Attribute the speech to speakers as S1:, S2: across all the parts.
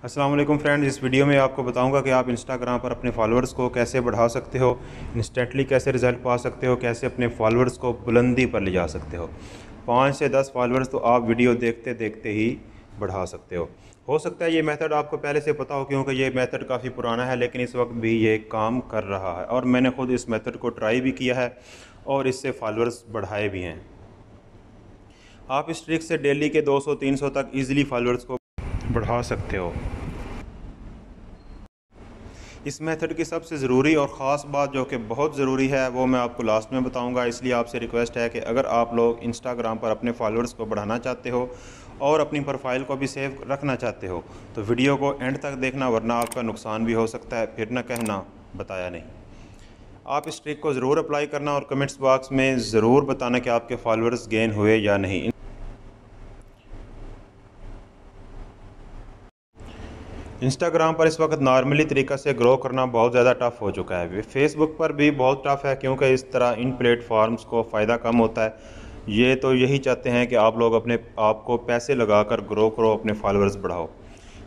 S1: अस्सलाम वालेकुम फ्रेंड्स, इस वीडियो में आपको बताऊंगा कि आप इंस्टाग्राम पर अपने फॉलोअर्स को कैसे बढ़ा सकते हो, इंस्टेंटली कैसे रिज़ल्ट पा सकते हो, कैसे अपने फॉलोअर्स को बुलंदी पर ले जा सकते हो। 5 से 10 फॉलोअर्स तो आप वीडियो देखते देखते ही बढ़ा सकते हो सकता है ये मेथड आपको पहले से पता हो क्योंकि ये मेथड काफ़ी पुराना है, लेकिन इस वक्त भी ये काम कर रहा है और मैंने ख़ुद इस मेथड को ट्राई भी किया है और इससे फॉलोअर्स बढ़ाए भी हैं। आप इस ट्रिक से डेली के 200-300 तक ईज़िली फॉलोअर्स को बढ़ा सकते हो। इस मेथड की सबसे ज़रूरी और ख़ास बात जो कि बहुत ज़रूरी है वो मैं आपको लास्ट में बताऊंगा, इसलिए आपसे रिक्वेस्ट है कि अगर आप लोग इंस्टाग्राम पर अपने फॉलोअर्स को बढ़ाना चाहते हो और अपनी प्रोफाइल को भी सेव रखना चाहते हो तो वीडियो को एंड तक देखना, वरना आपका नुकसान भी हो सकता है, फिर न कहना बताया नहीं। आप इस ट्रिक को ज़रूर अप्लाई करना और कमेंट्स बॉक्स में ज़रूर बताना कि आपके फॉलोअर्स गेन हुए या नहीं। इंस्टाग्राम पर इस वक्त नॉर्मली तरीक़ा से ग्रो करना बहुत ज़्यादा टफ़ हो चुका है। फेसबुक पर भी बहुत टफ़ है क्योंकि इस तरह इन प्लेटफॉर्म्स को फ़ायदा कम होता है। ये तो यही चाहते हैं कि आप लोग अपने आप को पैसे लगाकर ग्रो करो, अपने फॉलोअर्स बढ़ाओ,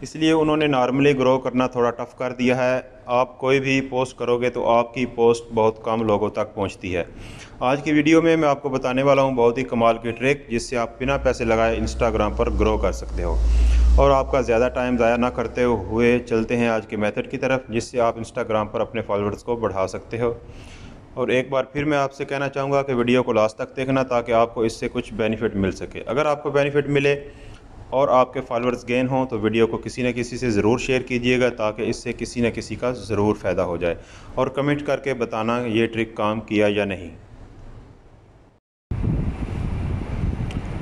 S1: इसलिए उन्होंने नॉर्मली ग्रो करना थोड़ा टफ़ कर दिया है। आप कोई भी पोस्ट करोगे तो आपकी पोस्ट बहुत कम लोगों तक पहुंचती है। आज की वीडियो में मैं आपको बताने वाला हूं बहुत ही कमाल की ट्रिक जिससे आप बिना पैसे लगाए इंस्टाग्राम पर ग्रो कर सकते हो और आपका ज़्यादा टाइम ज़ाया ना करते हुए चलते हैं आज के मेथड की तरफ, जिससे आप इंस्टाग्राम पर अपने फॉलोअर्स को बढ़ा सकते हो। और एक बार फिर मैं आपसे कहना चाहूँगा कि वीडियो को लास्ट तक देखना ताकि आपको इससे कुछ बेनिफिट मिल सके। अगर आपको बेनिफिट मिले और आपके फॉलोअर्स गेन हों तो वीडियो को किसी न किसी से ज़रूर शेयर कीजिएगा ताकि इससे किसी न किसी का ज़रूर फ़ायदा हो जाए, और कमेंट करके बताना ये ट्रिक काम किया या नहीं।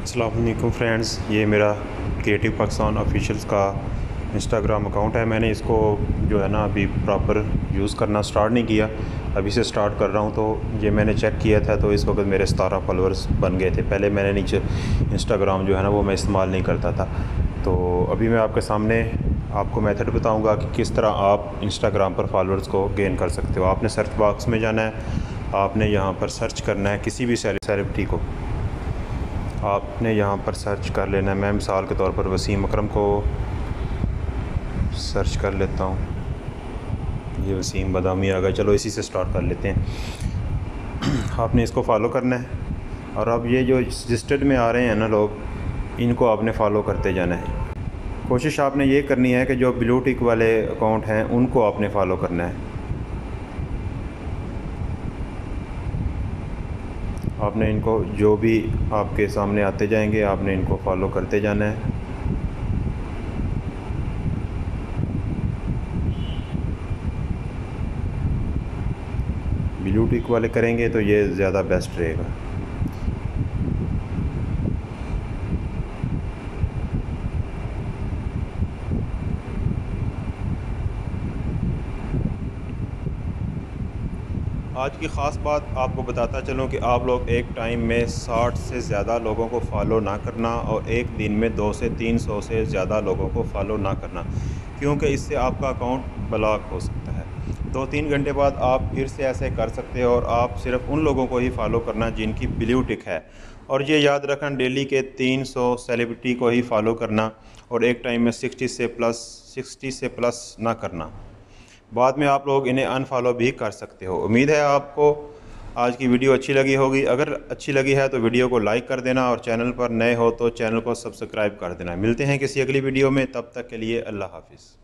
S1: अस्सलाम वालेकुम फ्रेंड्स, ये मेरा क्रिएटिव पाकिस्तान ऑफिशियल्स का इंस्टाग्राम अकाउंट है। मैंने इसको जो है ना अभी प्रॉपर यूज़ करना स्टार्ट नहीं किया, अभी से स्टार्ट कर रहा हूँ। तो ये मैंने चेक किया था तो इस वक्त मेरे 17 फॉलोअर्स बन गए थे। पहले मैंने नीचे इंस्टाग्राम जो है ना वो मैं इस्तेमाल नहीं करता था। तो अभी मैं आपके सामने आपको मेथड बताऊँगा कि किस तरह आप इंस्टाग्राम पर फॉलोअर्स को गेन कर सकते हो। आपने सर्च बॉक्स में जाना है, आपने यहाँ पर सर्च करना है किसी भी सेलिब्रिटी को, आपने यहाँ पर सर्च कर लेना है। मैं मिसाल के तौर पर वसीम अकरम को सर्च कर लेता हूँ। ये वसीम बदामी आ गया, चलो इसी से स्टार्ट कर लेते हैं। आपने इसको फॉलो करना है और अब ये जो रजिस्टर्ड में आ रहे हैं ना लोग, इनको आपने फ़ॉलो करते जाना है। कोशिश आपने ये करनी है कि जो ब्लू टिक वाले अकाउंट हैं उनको आपने फ़ॉलो करना है। आपने इनको जो भी आपके सामने आते जाएंगे आपने इनको फॉलो करते जाना है। ब्लू टिक वाले करेंगे तो ये ज़्यादा बेस्ट रहेगा। आज की ख़ास बात आपको बताता चलूँ कि आप लोग एक टाइम में 60 से ज़्यादा लोगों को फॉलो ना करना और एक दिन में 200 से 300 से ज़्यादा लोगों को फॉलो ना करना, क्योंकि इससे आपका अकाउंट ब्लॉक हो सकता है। 2-3 घंटे बाद आप फिर से ऐसे कर सकते हो और आप सिर्फ उन लोगों को ही फॉलो करना जिनकी ब्लू टिक है। और ये याद रखना, डेली के 300 सेलिब्रिटी को ही फॉलो करना और एक टाइम में 60 से प्लस ना करना। बाद में आप लोग इन्हें अनफॉलो भी कर सकते हो। उम्मीद है आपको आज की वीडियो अच्छी लगी होगी। अगर अच्छी लगी है तो वीडियो को लाइक कर देना और चैनल पर नए हो तो चैनल को सब्सक्राइब कर देना। मिलते हैं किसी अगली वीडियो में, तब तक के लिए अल्लाह हाफ़िज़।